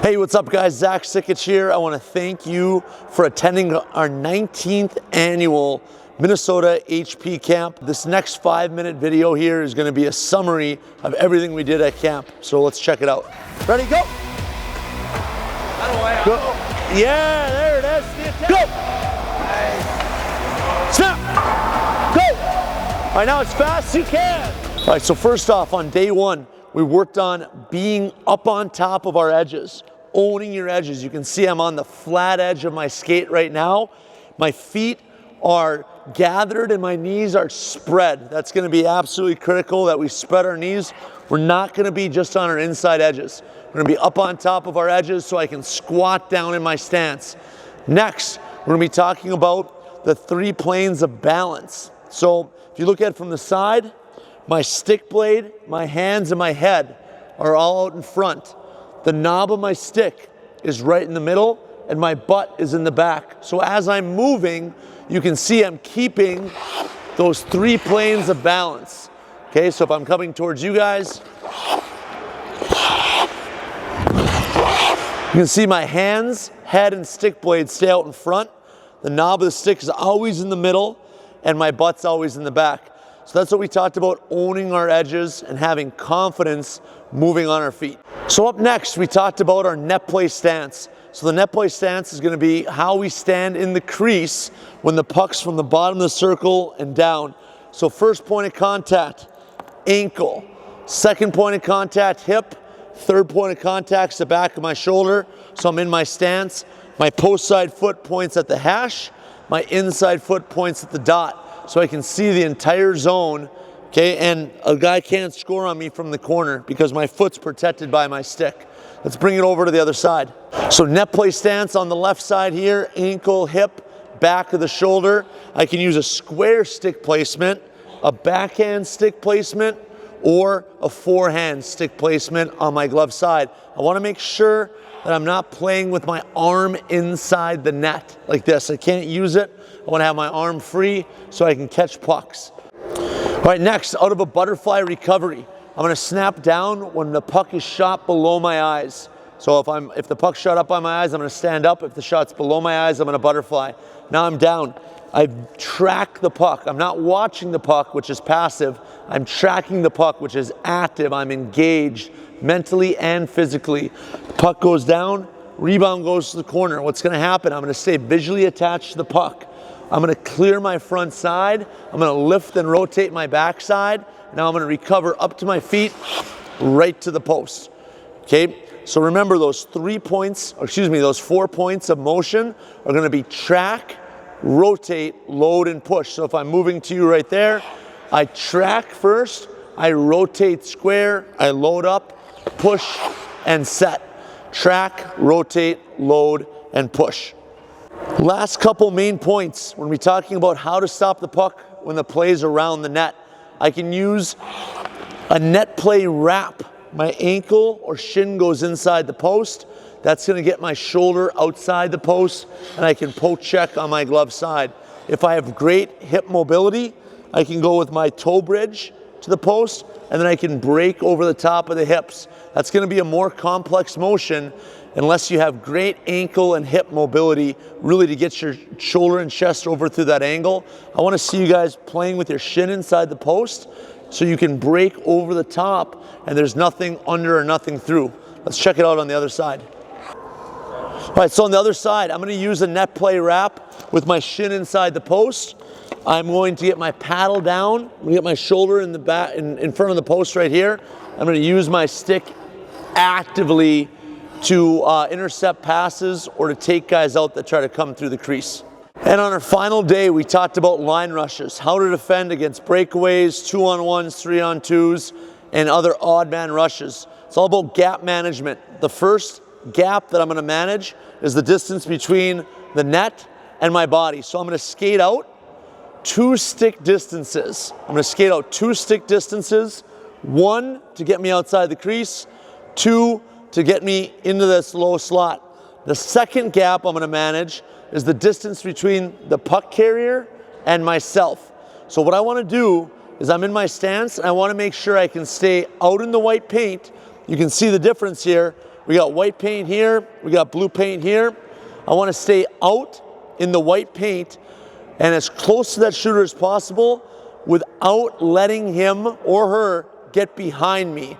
Hey, what's up guys? Zach Sikich here. I want to thank you for attending our 19th annual Minnesota HP camp. This next 5-minute video here is going to be a summary of everything we did at camp. So let's check it out. Ready, go! Go. Yeah, there it is. Go! Snap! Go! All right, now as fast as you can. All right, so first off, on day one, we worked on being up on top of our edges, owning your edges. You can see I'm on the flat edge of my skate right now. My feet are gathered and my knees are spread. That's going to be absolutely critical that we spread our knees. We're not going to be just on our inside edges. We're going to be up on top of our edges so I can squat down in my stance. Next, we're going to be talking about the 3 planes of balance. So if you look at it from the side, my stick blade, my hands, and my head are all out in front. The knob of my stick is right in the middle, and my butt is in the back. So as I'm moving, you can see I'm keeping those 3 planes of balance. Okay, so if I'm coming towards you guys, you can see my hands, head, and stick blade stay out in front. The knob of the stick is always in the middle, and my butt's always in the back. So that's what we talked about, owning our edges and having confidence moving on our feet. So up next, we talked about our net play stance. So the net play stance is going to be how we stand in the crease when the puck's from the bottom of the circle and down. So first point of contact, ankle. Second point of contact, hip. Third point of contact is the back of my shoulder. So I'm in my stance. My post side foot points at the hash. My inside foot points at the dot. So I can see the entire zone, okay? And a guy can't score on me from the corner because my foot's protected by my stick. Let's bring it over to the other side. So net play stance on the left side here, ankle, hip, back of the shoulder. I can use a square stick placement, a backhand stick placement, or a forehand stick placement on my glove side. I want to make sure that I'm not playing with my arm inside the net like this. I can't use it. I want to have my arm free so I can catch pucks. All right, next, out of a butterfly recovery, I'm going to snap down when the puck is shot below my eyes. So if the puck's shot up by my eyes, I'm going to stand up. If the shot's below my eyes, I'm going to butterfly. Now I'm down. I track the puck. I'm not watching the puck, which is passive. I'm tracking the puck, which is active. I'm engaged mentally and physically. Puck goes down, rebound goes to the corner. What's going to happen? I'm going to stay visually attached to the puck. I'm going to clear my front side. I'm going to lift and rotate my back side. Now I'm going to recover up to my feet, right to the post. Okay, so remember those 4 points of motion are going to be track, rotate, load, and push. So if I'm moving to you right there, I track first, I rotate square, I load up, push, and set. Track, rotate, load, and push. Last couple main points when we're talking about how to stop the puck when the play's around the net. I can use a net play wrap. My ankle or shin goes inside the post. That's going to get my shoulder outside the post, and I can poke check on my glove side. If I have great hip mobility, I can go with my toe bridge to the post, and then I can break over the top of the hips. That's going to be a more complex motion unless you have great ankle and hip mobility, really to get your shoulder and chest over through that angle. I want to see you guys playing with your shin inside the post so you can break over the top and there's nothing under or nothing through. Let's check it out on the other side. All right, so on the other side, I'm going to use a net play wrap with my shin inside the post. I'm going to get my paddle down. I'm going to get my shoulder in the back, in front of the post right here. I'm going to use my stick actively to intercept passes or to take guys out that try to come through the crease. And on our final day, we talked about line rushes, how to defend against breakaways, 2-on-1s, 3-on-2s, and other odd man rushes. It's all about gap management. The first gap that I'm going to manage is the distance between the net and my body. So I'm going to skate out 2 stick distances. I'm going to skate out 2 stick distances, 1 to get me outside the crease, 2 to get me into this low slot. The second gap I'm going to manage is the distance between the puck carrier and myself. So what I want to do is I'm in my stance and I want to make sure I can stay out in the white paint. You can see the difference here. We got white paint here, we got blue paint here. I want to stay out in the white paint and as close to that shooter as possible without letting him or her get behind me.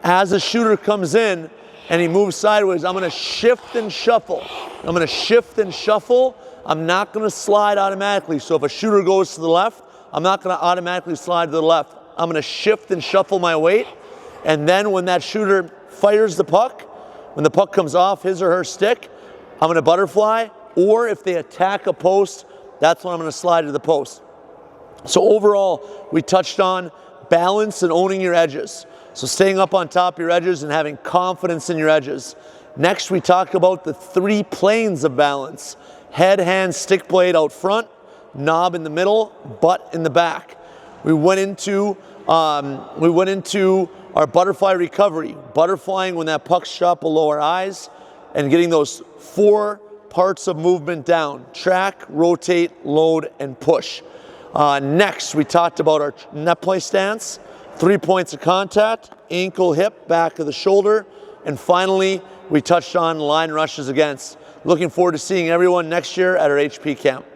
As the shooter comes in and he moves sideways, I'm gonna shift and shuffle. I'm gonna shift and shuffle. I'm not gonna slide automatically. So if a shooter goes to the left, I'm not gonna automatically slide to the left. I'm gonna shift and shuffle my weight. And then when that shooter fires the puck, when the puck comes off his or her stick, I'm gonna butterfly, or if they attack a post, that's when I'm gonna slide to the post. So overall, we touched on balance and owning your edges. So staying up on top of your edges and having confidence in your edges. Next, we talked about the 3 planes of balance. Head, hand, stick blade out front, knob in the middle, butt in the back. We went into our butterfly recovery, butterflying when that puck's shot below our eyes and getting those 4 parts of movement down: track, rotate, load, and push. Next, we talked about our net play stance, 3 points of contact, ankle, hip, back of the shoulder, and finally, we touched on line rushes against. Looking forward to seeing everyone next year at our HP camp.